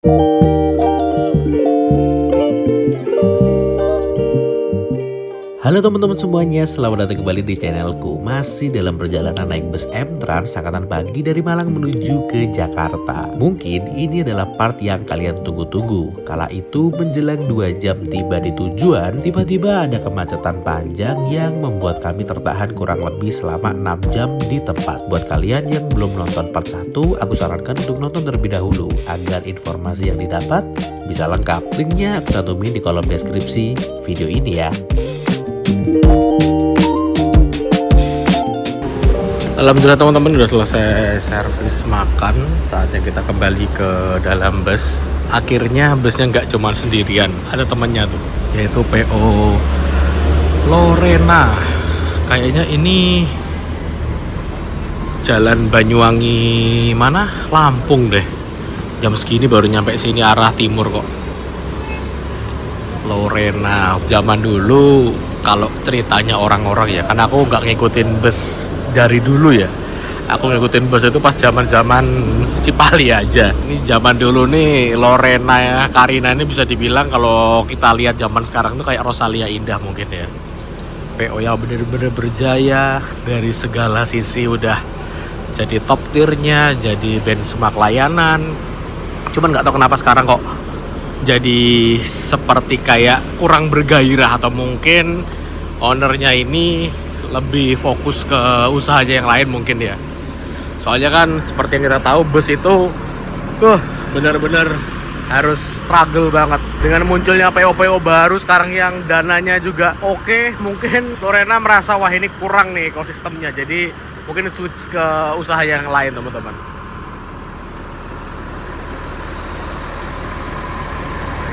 Halo teman-teman semuanya, selamat datang kembali di channelku. Masih dalam perjalanan naik bus M-Trans angkatan pagi dari Malang menuju ke Jakarta. Mungkin ini adalah part yang kalian tunggu-tunggu. Kala itu menjelang 2 jam tiba di tujuan, tiba-tiba ada kemacetan panjang yang membuat kami tertahan kurang lebih selama 6 jam di tempat. Buat kalian yang belum nonton part 1, aku sarankan untuk nonton terlebih dahulu agar informasi yang didapat bisa lengkap. Linknya aku cantumin di kolom deskripsi video ini ya. Alhamdulillah teman-teman udah selesai servis makan. Saatnya kita kembali ke dalam bus. Akhirnya busnya nggak cuma sendirian, ada temannya tuh, yaitu PO Lorena. Kayaknya ini Jalan Banyuwangi mana? Lampung deh. Jam segini baru nyampe sini arah timur kok. Lorena, zaman dulu kalau ceritanya orang-orang ya, karena aku nggak ngikutin bus dari dulu ya. Aku ngikutin bus itu pas zaman-zaman Cipali aja. Ini zaman dulu nih Lorena ya, Karina ini bisa dibilang kalau kita lihat zaman sekarang tuh kayak Rosalia Indah mungkin ya. PO yang bener-bener berjaya dari segala sisi, udah jadi top tiernya, jadi benchmark layanan. Cuman nggak tahu kenapa sekarang kok jadi seperti kayak kurang bergairah, atau mungkin ownernya ini lebih fokus ke usahanya yang lain mungkin ya. Soalnya kan seperti yang kita tahu bus itu benar-benar harus struggle banget dengan munculnya PO-PO baru sekarang yang dananya juga oke. Mungkin Lorena merasa wah ini kurang nih ekosistemnya, jadi mungkin switch ke usaha yang lain teman-teman.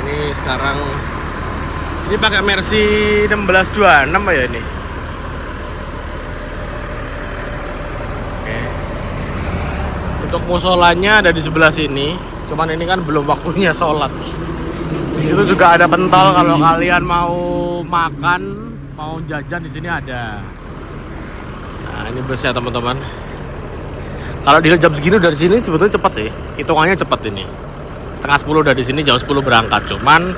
Ini sekarang ini pakai Mercy 1626 ya ini. Oke. Untuk musolanya ada di sebelah sini. Cuman ini kan belum waktunya sholat. Di situ juga ada pentol kalau kalian mau makan, mau jajan di sini ada. Nah, ini busnya teman-teman. Kalau dilihat jam segini dari sini sebetulnya cepat sih. Hitungannya cepat ini. Setengah 10 udah di sini, jam 10 berangkat. Cuman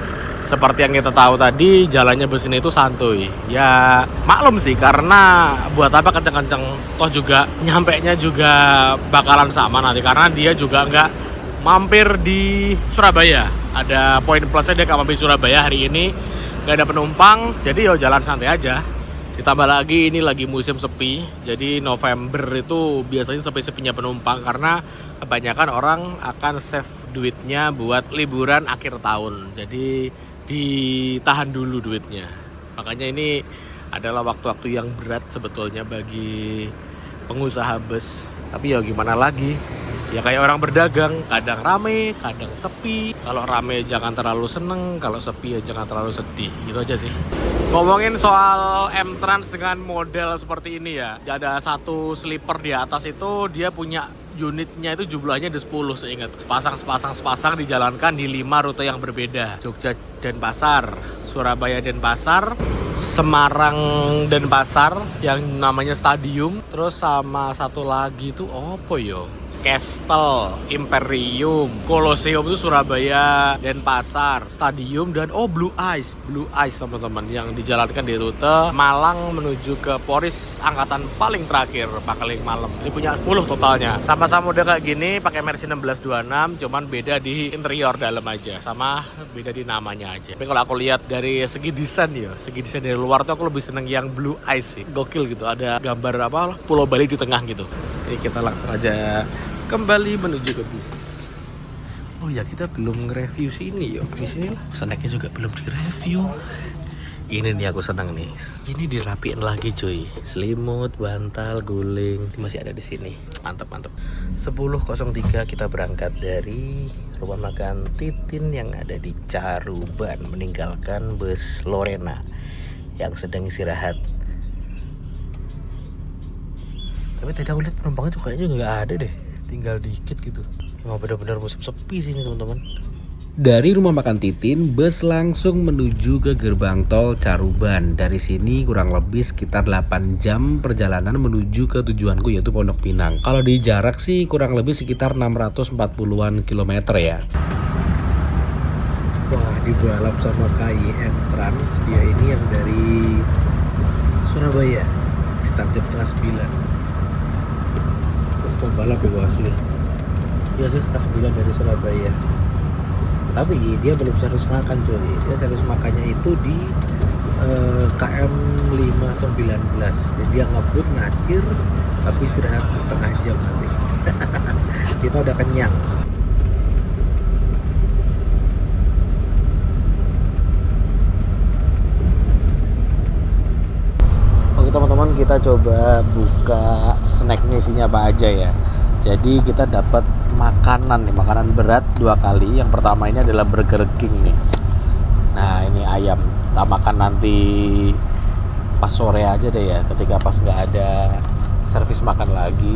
seperti yang kita tahu tadi, jalannya bus ini itu santuy. Ya maklum sih, karena buat apa kenceng-kenceng, toh juga nyampenya juga bakalan sama nanti, karena dia juga nggak mampir di Surabaya. Ada poin plusnya, dia nggak mampir di Surabaya hari ini, nggak ada penumpang, jadi yo jalan santai aja. Ditambah lagi ini lagi musim sepi, jadi November itu biasanya sepi-sepinya penumpang karena kebanyakan orang akan save duitnya buat liburan akhir tahun. Jadi ditahan dulu duitnya. Makanya ini adalah waktu-waktu yang berat sebetulnya bagi pengusaha bus. Tapi ya gimana lagi? Ya kayak orang berdagang, kadang rame, kadang sepi. Kalau rame jangan terlalu seneng, kalau sepi ya jangan terlalu sedih. Gitu aja sih. Ngomongin soal M-Trans dengan model seperti ini ya, ada satu sleeper di atas itu dia punya unitnya itu jumlahnya ada 10 seingat. Sepasang dijalankan di 5 rute yang berbeda. Jogja Denpasar, Surabaya Denpasar, Semarang Denpasar yang namanya Stadium, terus sama satu lagi tuh apa yo? Castle, Imperium, Colosseum itu Surabaya, Denpasar, Stadium, dan Blue Ice teman-teman, yang dijalankan di rute Malang menuju ke Poris angkatan paling terakhir, Pakaling Malam. Ini punya 10 totalnya. Sama-sama udah kayak gini, pakai Mercy 1626, cuman beda di interior dalam aja, sama beda di namanya aja. Tapi kalau aku lihat dari segi desain dari luar tuh aku lebih seneng yang Blue Ice sih. Gokil gitu, ada gambar Pulau Bali di tengah gitu. Jadi kita langsung aja kembali menuju ke bis. Oh ya, kita belum nge-review sini yo. Di sini lah. Snacknya juga belum di-review. Ini nih aku senang nih. Ini dirapiin lagi cuy. Selimut, bantal, guling, masih ada di sini. Mantap. 10.03 kita berangkat dari rumah makan Titin yang ada di Caruban, meninggalkan bus Lorena yang sedang istirahat. Tapi tadi aku lihat penumpangnya tuh kayaknya nggak ada deh. Tinggal dikit gitu. Emang benar-benar musim sepi sini teman-teman. Dari rumah makan Titin, bus langsung menuju ke gerbang tol Caruban. Dari sini kurang lebih sekitar 8 jam perjalanan menuju ke tujuanku, yaitu Pondok Pinang. Kalau di jarak sih kurang lebih sekitar 640-an kilometer ya. Wah, dibalap sama KYM Trans. Dia ini yang dari Surabaya, start jam setengah 9. Wah, balap ya asli. Dia sih setengah 9 dari Surabaya. Tapi dia belum servis makan coy. Dia servis makannya itu di KM 519. Jadi dia ngebut ngacir, tapi istirahat setengah jam nanti. Kita udah kenyang. Oke teman-teman, kita coba buka snacknya, isinya apa aja ya. Jadi kita dapat makanan nih, makanan berat 2 kali. Yang pertama ini adalah Burger King nih. Nah ini ayam, kita makan nanti pas sore aja deh ya, ketika pas nggak ada servis makan lagi.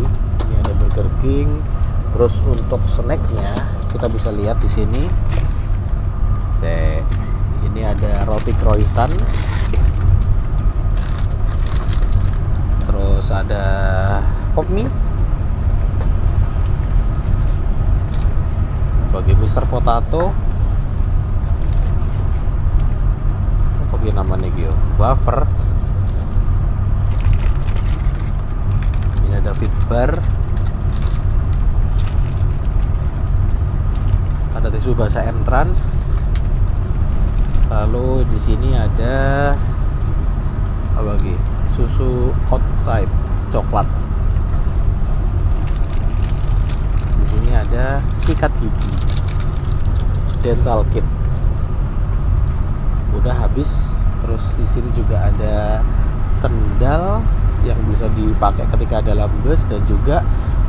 Ini ada Burger King. Terus untuk snacknya kita bisa lihat di sini. Ini ada roti croissant. Terus ada pop mie. Bagi Mr. Potato. Apa gini namanya gitu? Wafer. Ini ada Fit Bar. Ada tisu basah M-Trans. Lalu di sini ada apa lagi? Susu outside coklat. Di sini ada sikat gigi, dental kit. Udah habis. Terus di sini juga ada sendal yang bisa dipakai ketika dalam bus, dan juga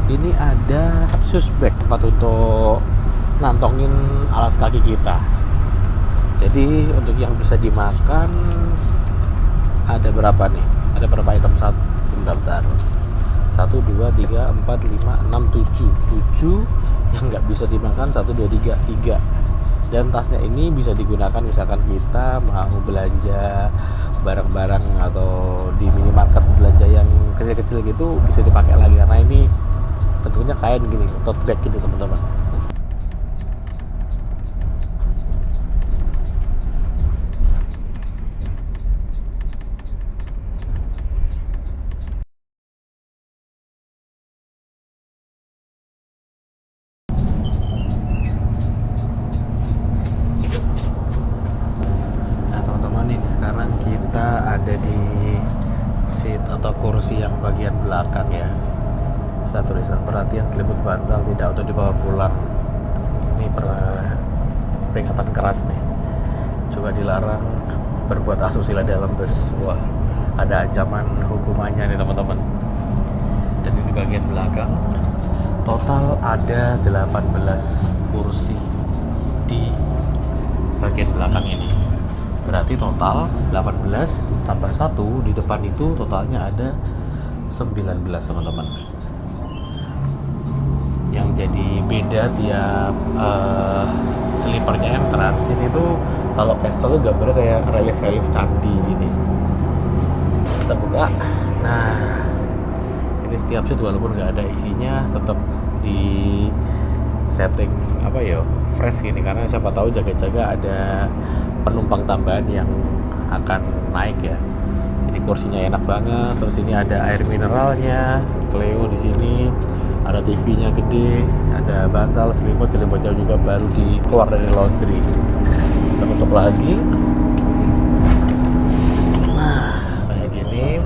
ini ada shoes bag, tempat untuk nantongin alas kaki kita. Jadi untuk yang bisa dimakan ada berapa nih? Ada berapa item? Bentar. 1, 2, 3, 4, 5, 6, 7 yang nggak bisa dimakan. 1, 2, 3 Dan tasnya ini bisa digunakan misalkan kita mau belanja barang-barang atau di minimarket, belanja yang kecil-kecil gitu, bisa dipakai lagi karena ini bentuknya kain gini, tote bag gitu teman-teman. Sekarang kita ada di seat atau kursi yang bagian belakang ya. Ada tulisan perhatian selimut bantal tidak untuk dibawa pulang. Ini peringatan keras nih. Coba dilarang berbuat asusila dalam bus. Wah, ada ancaman hukumannya nih teman-teman. Dan ini bagian belakang. Total ada 18 kursi di bagian belakang ini. Berarti total 18 tambah 1 di depan itu totalnya ada 19 teman-teman. Yang jadi beda tiap sleepernya M-Trans ini tuh, kalau Castle tuh gambarnya kayak relief candi gini. Kita buka. Nah, ini setiap seat walaupun nggak ada isinya tetap di setting apa ya, fresh gini, karena siapa tahu jaga-jaga ada penumpang tambahan yang akan naik ya. Jadi kursinya enak banget. Terus ini ada air mineralnya, Cleo di sini, ada TV-nya gede, ada bantal, selimutnya juga baru keluar dari laundry. Kita tutup lagi. Nah, kayak gini.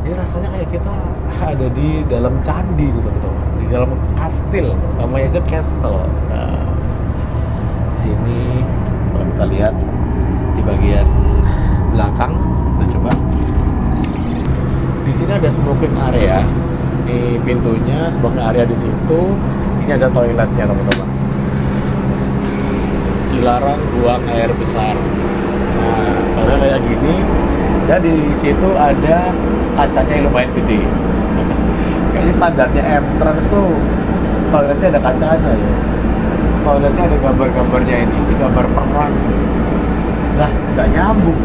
Ini rasanya kayak kita ada di dalam candi gitu teman-teman, di dalam kastil, namanya aja castle. Nah, di sini kalau kita lihat di bagian belakang, kita coba. Di sini ada smoking area. Ini pintunya, smoking area di situ. Ini ada toiletnya teman-teman. Dilarang buang air besar. Nah, kalau kayak gini, dan di situ ada kacanya yang lumayan gede. Kayaknya standarnya M-Trans tuh toiletnya ada kacanya ya. Toiletnya ada gambar-gambarnya ini gambar perang. Lah, nggak nyambung.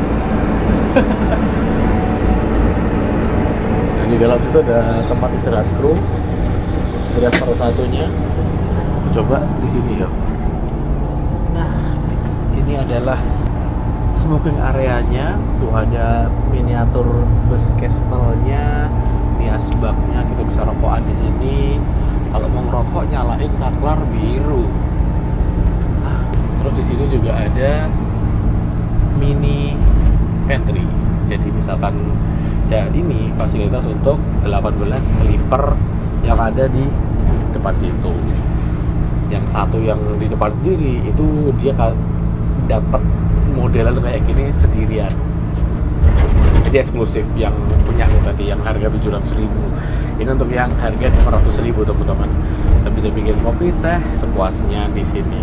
Nah, di dalam situ ada tempat istirahat kru. Ada salah satunya. Kita coba di sini ya. Nah, adalah smoking areanya. Tuh ada miniatur bus castle-nya, niasbaknya, kita bisa rokokan di sini. Kalau mau ngerokok nyalain saklar biru. Terus di sini juga ada mini pantry. Jadi misalkan ini fasilitas untuk 18 sleeper yang ada di depan situ. Yang satu yang di depan sendiri itu dia dapat modelan kayak gini sendirian. Jadi eksklusif yang punya tadi yang harga 700.000. Ini untuk yang harga 500.000 teman-teman. Kita bisa bikin kopi teh sepuasnya di sini.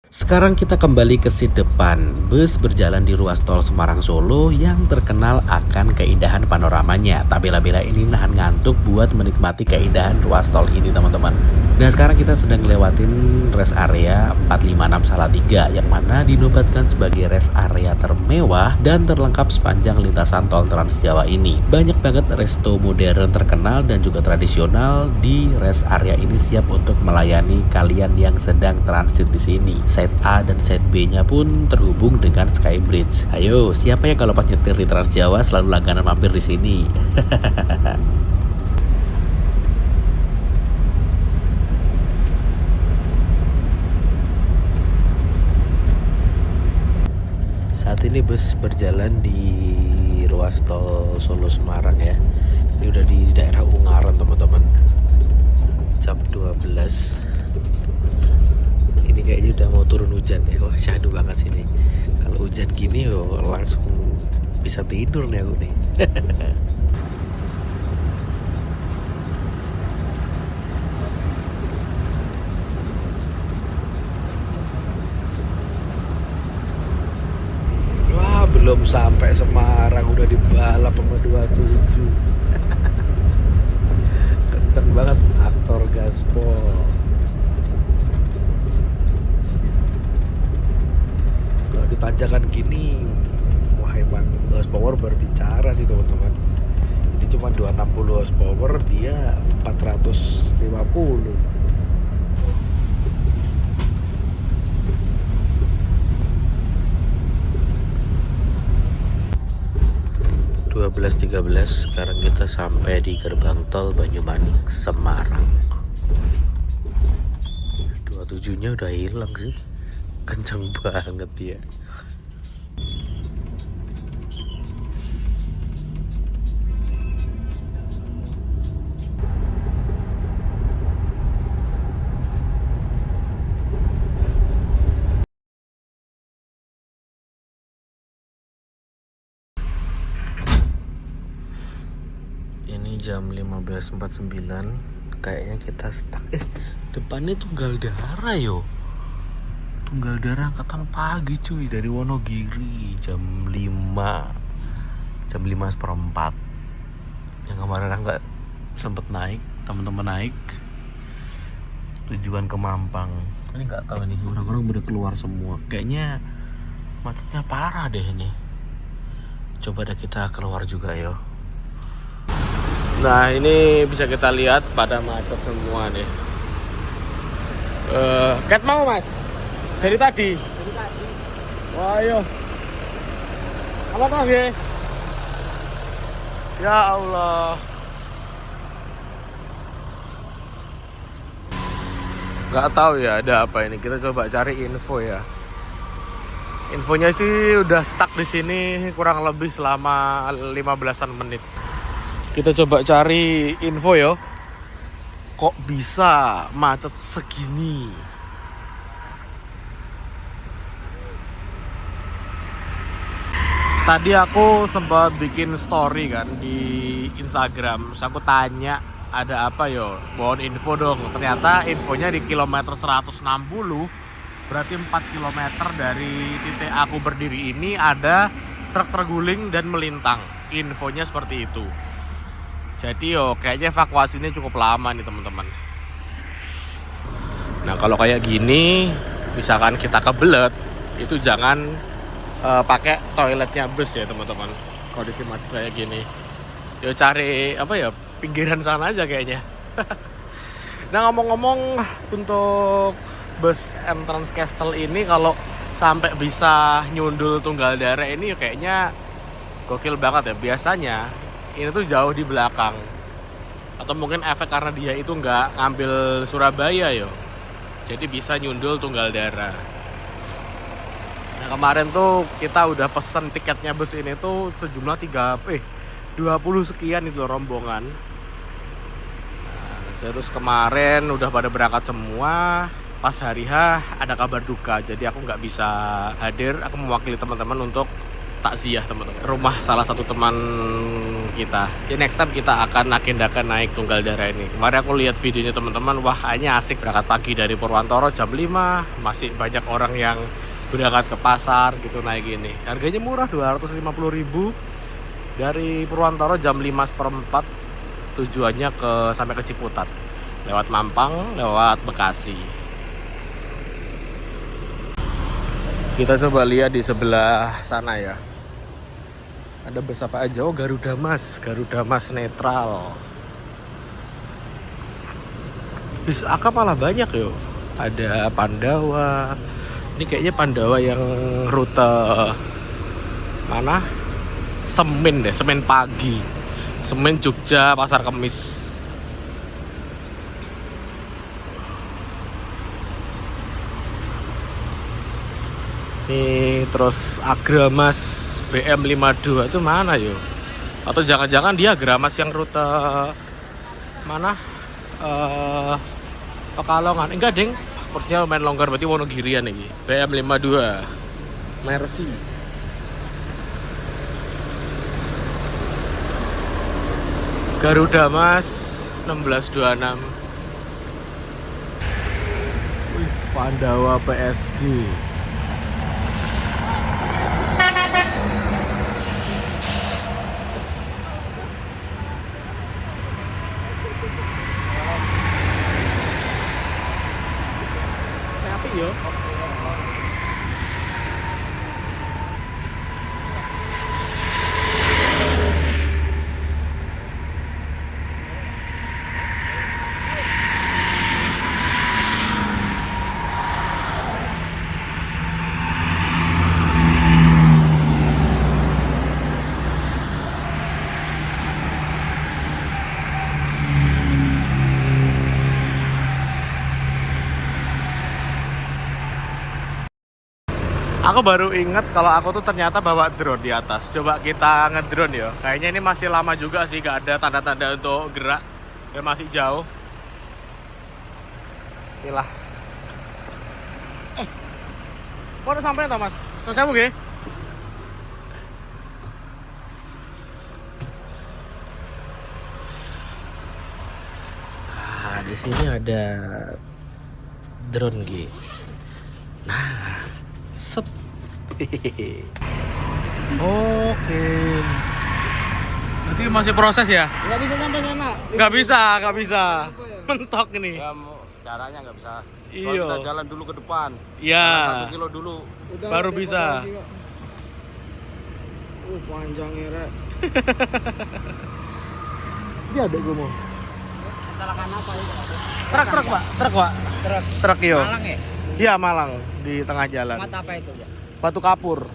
Sekarang kita kembali ke seat depan. Bus berjalan di ruas tol Semarang Solo yang terkenal akan keindahan panoramanya. Tak bela-bela ini nahan ngantuk buat menikmati keindahan ruas tol ini teman-teman. Nah sekarang kita sedang lewatin rest area 456 Salatiga yang mana dinobatkan sebagai rest area termewah dan terlengkap sepanjang lintasan tol Trans Jawa ini. Banyak banget resto modern terkenal dan juga tradisional di rest area ini, siap untuk melayani kalian yang sedang transit di sini. Set A dan set B-nya pun terhubung dengan Skybridge. Ayo, siapa yang kalau pas nyetir di Trans Jawa selalu langganan mampir di sini? Saat ini bus berjalan di ruas tol Solo Semarang ya. Ini udah di daerah Ungaran teman-teman. Jam 12. Ini kayaknya udah mau turun hujan ya. Wah syahdu banget sini. Kalau hujan gini langsung bisa tidur nih aku nih. Wah belum sampai Semarang udah dibalap sama 27. Kenceng banget aktor gaspol. Kalau di tanjakan gini, wah emang horsepower berbicara sih teman-teman. Ini cuma 260 horsepower, dia 450. 12.13 sekarang kita sampai di gerbang tol Banyumanik Semarang. 27-nya udah hilang sih. Kencang banget ya. Ini jam 15.49. Kayaknya kita stuck. Depannya Tunggal Darah yo. Tunggal Darah angkatan pagi cuy, dari Wonogiri jam 5 seperempat. Yang kemarin nggak sempet naik, teman-teman naik tujuan ke Mampang. Ini nggak tahu nih, orang-orang udah keluar semua. Kayaknya macetnya parah deh ini. Coba deh kita keluar juga yo. Nah ini bisa kita lihat pada macet semua nih. Cat mau mas? Dari tadi? Dari tadi. Wah ayo. Apa tuh mas ya? Ya Allah. Gak tahu ya ada apa ini. Kita coba cari info ya. Infonya sih udah stuck di sini kurang lebih selama 15-an menit. Kita coba cari info yo. Kok bisa macet segini? Tadi aku sempat bikin story kan di Instagram. Terus aku tanya ada apa yo? Mohon info dong. Ternyata infonya di kilometer 160. Berarti 4 km dari titik aku berdiri ini ada truk terguling dan melintang. Infonya seperti itu. Jadi yo kayaknya evakuasinya cukup lama nih teman-teman. Nah kalau kayak gini, misalkan kita kebelet, itu jangan pakai toiletnya bus ya teman-teman. Kondisi macet kayak gini, yo cari apa ya, pinggiran sana aja kayaknya. Nah ngomong-ngomong, untuk bus M Trans Castle ini kalau sampai bisa nyundul Tunggal-Dara ini kayaknya gokil banget ya. Biasanya ini tuh jauh di belakang, atau mungkin efek karena dia itu nggak ngambil Surabaya yo, jadi bisa nyundul Tunggal-Dara. Nah kemarin tuh kita udah pesen tiketnya bus ini tuh sejumlah 20 sekian itu loh, rombongan. Nah, terus kemarin udah pada berangkat semua. Pas hari H ada kabar duka, jadi aku nggak bisa hadir. Aku mewakili teman-teman untuk takziah teman-teman, rumah salah satu teman kita. Jadi next time kita akan agendakan naik Tunggal-Dara ini. Kemarin aku lihat videonya teman-teman, wah kayaknya asik. Berangkat pagi dari Purwantoro jam 5, masih banyak orang yang berangkat ke pasar gitu naik ini. Harganya murah, 250.000 dari Purwantoro jam 5:04, tujuannya sampai ke Ciputat, lewat Mampang, lewat Bekasi. Kita coba lihat di sebelah sana ya. Ada bus apa aja? Oh, Garuda Mas netral. Bis akap malah banyak yo. Ada Pandawa. Ini kayaknya Pandawa yang rute mana? Semen deh, Semen pagi. Semen Jogja, Pasar Kemis. Nih terus Agramas BM52 itu mana yo? Atau jangan-jangan dia Agramas yang rute mana? Pekalongan. Enggak deng, kursnya lumayan longgar, berarti Wonogirian nih. BM52 Mercy. Garuda Mas 1626. Wih, Pandawa PSG. Yo. Aku baru inget kalau aku tuh ternyata bawa drone di atas. Coba kita ngedrone ya. Kayaknya ini masih lama juga sih, gak ada tanda-tanda untuk gerak. Dan masih jauh. Bismillah. Kok udah sampai toh Mas? Terus saya ya? Nah, di sini ada drone G. Nah, set. Oke. Berarti masih proses ya? Nggak bisa sampai sana. Nggak bisa. Mentok ini. Ya, caranya nggak bisa. Iya. Kalau kita jalan dulu ke depan. Iya. 1 kilo dulu. Udah, Baru bisa. Panjangnya rek. Dia ada gue mau. Kecelakaan apa itu? Truk Pak. Truk yo. Malang ya? Iya Malang, di tengah jalan. Mata apa itu ya? Batu Kapur.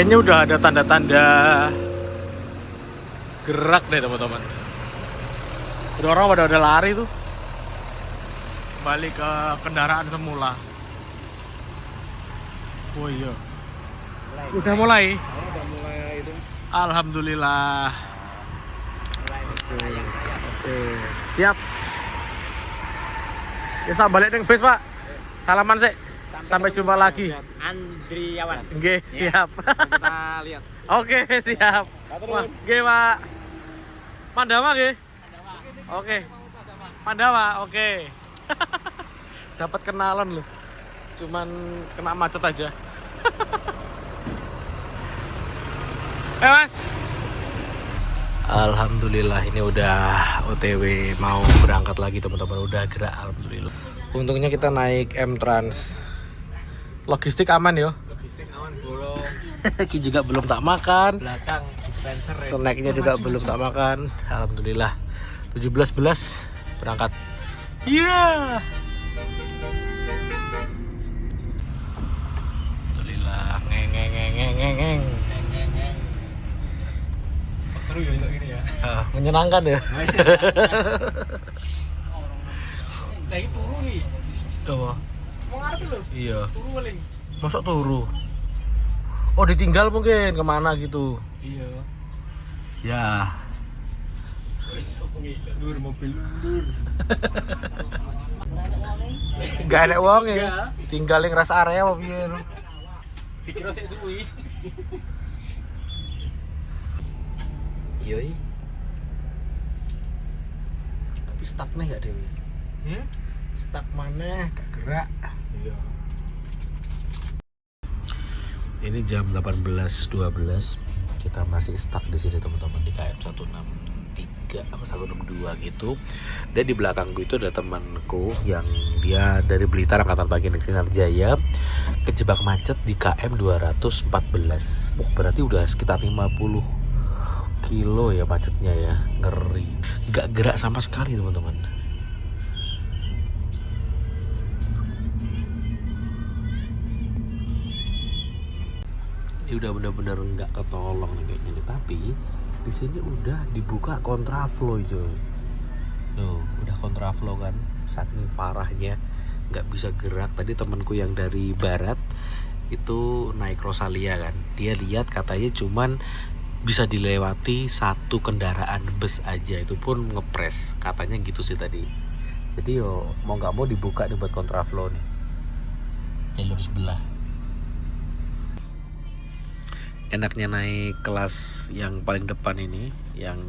kayaknya udah ada tanda-tanda gerak deh teman-teman. Udah orang udah lari tuh, balik ke kendaraan semula. Oh iya, udah mulai. Udah mulai itu. Alhamdulillah. Oke, siap. Ya saya balik neng bis Pak. Salaman sih. Sampai jumpa lagi. Andriawan. Nggih, siap. Kita lihat. Oke, siap. Wah, nggih Pak. Pandawa nggih? Oke. Pandawa, oke. Dapat kenalan loh. Cuman kena macet aja. Mas. Alhamdulillah ini udah OTW mau berangkat lagi teman-teman, udah gerak alhamdulillah. Untungnya kita naik M-Trans. Logistik aman yo. Logistik aman bolong. Ki juga belum tak makan. Belakang dispenser. Snacknya juga belum tak makan. Alhamdulillah 17.11 berangkat. Iya. Alhamdulillah ngeng. Seru ya ini ya. Menyenangkan ya. Lagi turu nih. Coba. Mau ngarep lho. Iya. Turu paling. Masuk turu. Oh ditinggal mungkin kemana gitu. Iya. Ya. Wis opo ndur mobil mundur. Gak ada uang ya. Enggak. Tinggal yang rest area apa piye lho. Dikira sik suwi. Iya. Tapi stuck nih gak Dewi? Stuck mana? Gak gerak. Iya. Ini jam 18.12. Kita masih stuck di sini teman-teman di KM 163 atau 162 gitu. Dan di belakangku itu ada temanku yang dia dari Blitar angkatan pagi Nek Sinarjaya kejebak macet di KM 214. Wah, berarti udah sekitar 50 kilo ya macetnya ya, ngeri. Gak gerak sama sekali teman-teman. Ini udah benar-benar nggak ketolong nih kayak gini. Tapi di sini udah dibuka kontraflow coy. Loh, udah kontraflow kan, saking parahnya nggak bisa gerak. Tadi temanku yang dari barat itu naik Rosalia kan, dia lihat katanya cuman bisa dilewati satu kendaraan bus aja, itu pun ngepres katanya gitu sih tadi. Jadi yo mau nggak mau dibuka nih buat kontraflow nih jalur sebelah. Enaknya naik kelas yang paling depan ini, yang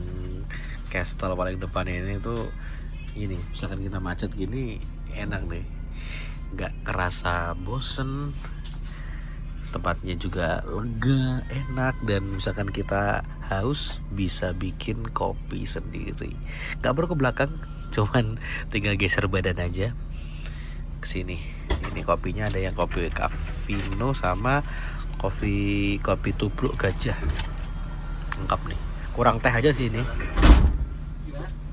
Castle paling depan ini tuh ini, misalkan kita macet gini enak nih, nggak kerasa bosen, tempatnya juga lega, enak, dan misalkan kita haus bisa bikin kopi sendiri. Gak perlu ke belakang, cuman tinggal geser badan aja ke sini. Ini kopinya ada yang kopi Cafino sama kopi tubruk gajah. Lengkap nih. Kurang teh aja sih ini.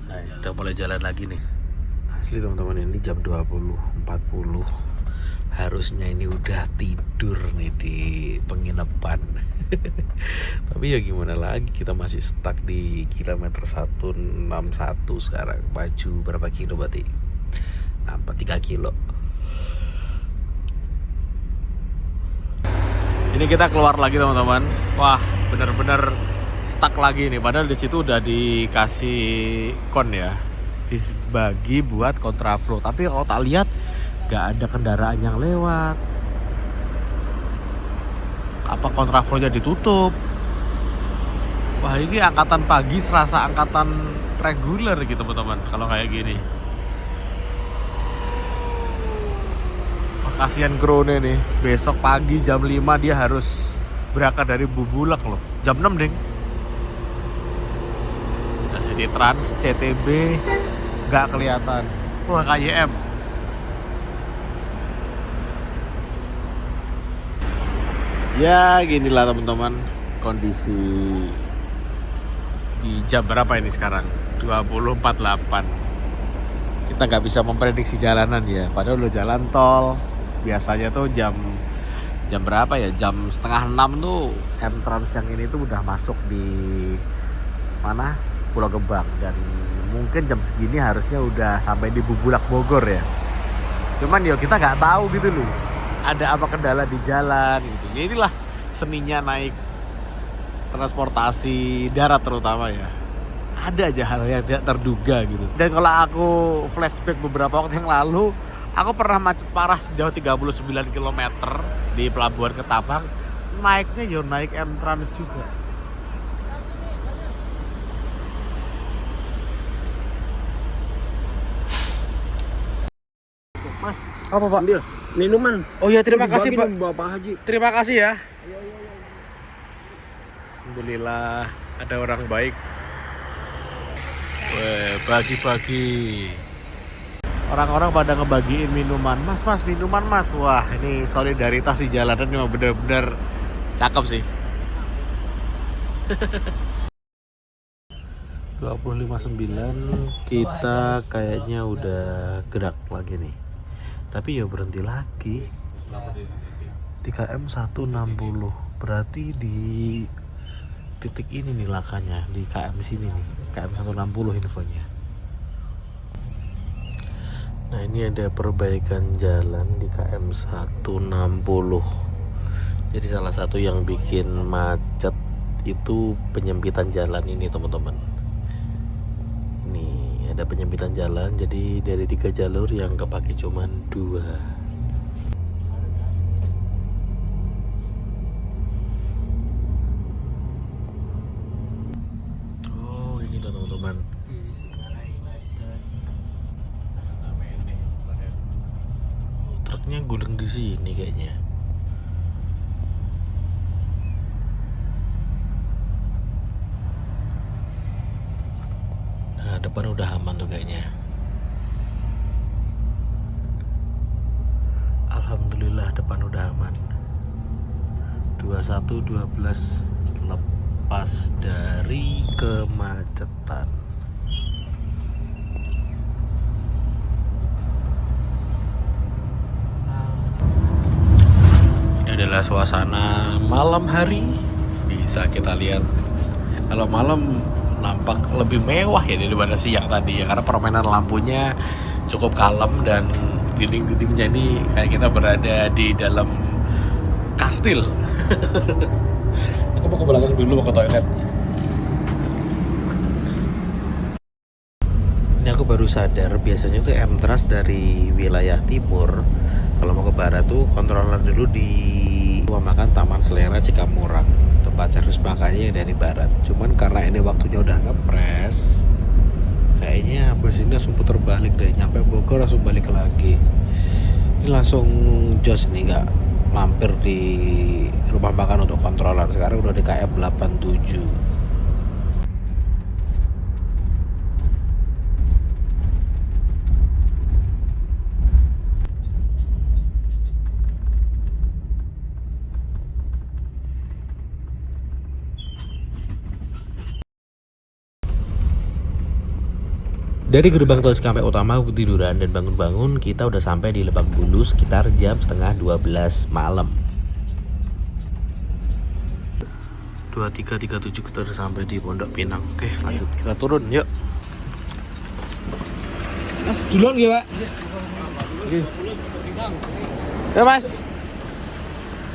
Nah, udah mulai jalan lagi nih. Asli teman-teman, ini jam 20.40. Harusnya ini udah tidur nih di penginapan. Tapi ya gimana lagi, kita masih stuck di kilometer 161 sekarang. Maju berapa kilo berarti? Nampak 3 kilo. Ini kita keluar lagi teman-teman. Wah, bener-bener stuck lagi nih. Padahal di situ udah dikasih kon ya, dibagi buat kontraflow. Tapi kalau tak lihat gak ada kendaraan yang lewat. Apa kontraflownya ditutup? Wah, ini angkatan pagi serasa angkatan reguler gitu teman-teman kalau kayak gini. Wah, kasihan Krone nih. Besok pagi jam 5 dia harus berangkat dari Bubulak loh. Jam 6 ding. Nah, sini Trans CTB gak kelihatan. Wah, KYM. Ya ginilah teman-teman kondisi di jam berapa ini sekarang? 20.48. Kita nggak bisa memprediksi jalanan ya. Padahal udah jalan tol. Biasanya tuh jam jam berapa ya? Jam setengah 6 tuh entrance yang ini tuh udah masuk di mana? Pulau Gebang, dan mungkin jam segini harusnya udah sampai di Bubulak Bogor ya. Cuman ya kita nggak tahu gitu loh. Ada apa kendala di jalan gitu. Ya inilah seninya naik transportasi darat terutama ya. Ada aja hal yang tidak terduga gitu. Dan kalau aku flashback beberapa waktu yang lalu, aku pernah macet parah sejauh 39 km di Pelabuhan Ketapang. Naiknya ya naik M-Trans juga. Mas, Apa Pak? ambil minuman. Oh iya, terima kasih Pak. Bapak Haji. Terima kasih ya. Alhamdulillah ada orang baik. Weh, bagi-bagi. Orang-orang pada ngebagiin minuman. Mas, minuman mas. Wah, ini solidaritas di jalanan memang benar-benar cakep sih. 25.9 kita kayaknya udah gerak lagi nih. Tapi ya berhenti lagi di KM 160. Berarti di titik ini nih lakanya, di KM sini nih, KM 160 infonya. Nah ini ada perbaikan jalan di KM 160. Jadi salah satu yang bikin macet itu penyempitan jalan ini teman-teman. Ini ada penyempitan jalan, jadi dari 3 jalur yang kepake cuman 2. Oh ini loh teman-teman. Truknya gulung di sini kayaknya. Nah, depan udah aman tuh kayaknya. Alhamdulillah depan udah aman. 2112 lepas dari kemacetan. Ini adalah suasana malam hari. Bisa kita lihat. Kalau malam nampak lebih mewah ya daripada siang tadi ya, karena permainan lampunya cukup kalem dan dinding-dindingnya ini kayak kita berada di dalam kastil. Aku mau ke belakang dulu, mau ke toilet. Ini aku baru sadar, biasanya tuh M-Trans dari wilayah timur kalau mau ke barat tuh kontrolan dulu di rumah makan Taman Selera Cikamurang, tempat servis makannya yang dari barat. Cuman karena ini waktunya udah ngepres, kayaknya bus ini langsung putar balik deh, nyampe Bogor langsung balik lagi. Ini langsung jos nih, nggak mampir di rumah makan untuk kontrolan. Sekarang udah di KM 87. Dari gerbang tol Cikampek Utama aku ketiduran dan bangun-bangun kita udah sampai di Lebak Bulus sekitar jam setengah 12 malam. 23.37 kita udah sampai di Pondok Pinang. Oke lanjut, kita turun yuk. Mas, duluan ya Pak. Ya Mas.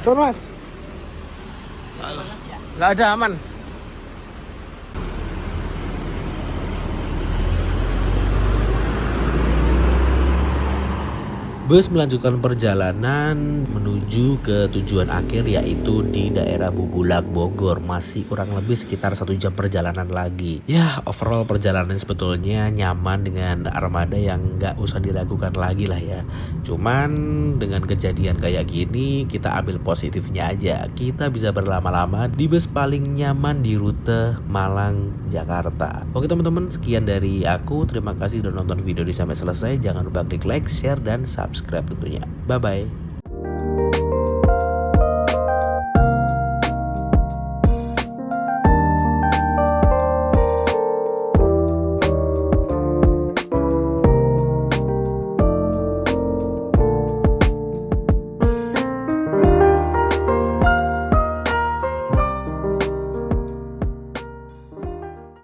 Turun Mas. Nggak ada, aman. Bus melanjutkan perjalanan menuju ke tujuan akhir, yaitu di daerah Bubulak Bogor. Masih kurang lebih sekitar 1 jam perjalanan lagi. Ya overall perjalanan sebetulnya nyaman dengan armada yang nggak usah diragukan lagi lah ya. Cuman dengan kejadian kayak gini kita ambil positifnya aja. Kita bisa berlama-lama di bus paling nyaman di rute Malang Jakarta. Oke teman-teman, sekian dari aku. Terima kasih sudah nonton video ini sampai selesai. Jangan lupa klik like, share, dan subscribe tentunya. Bye bye.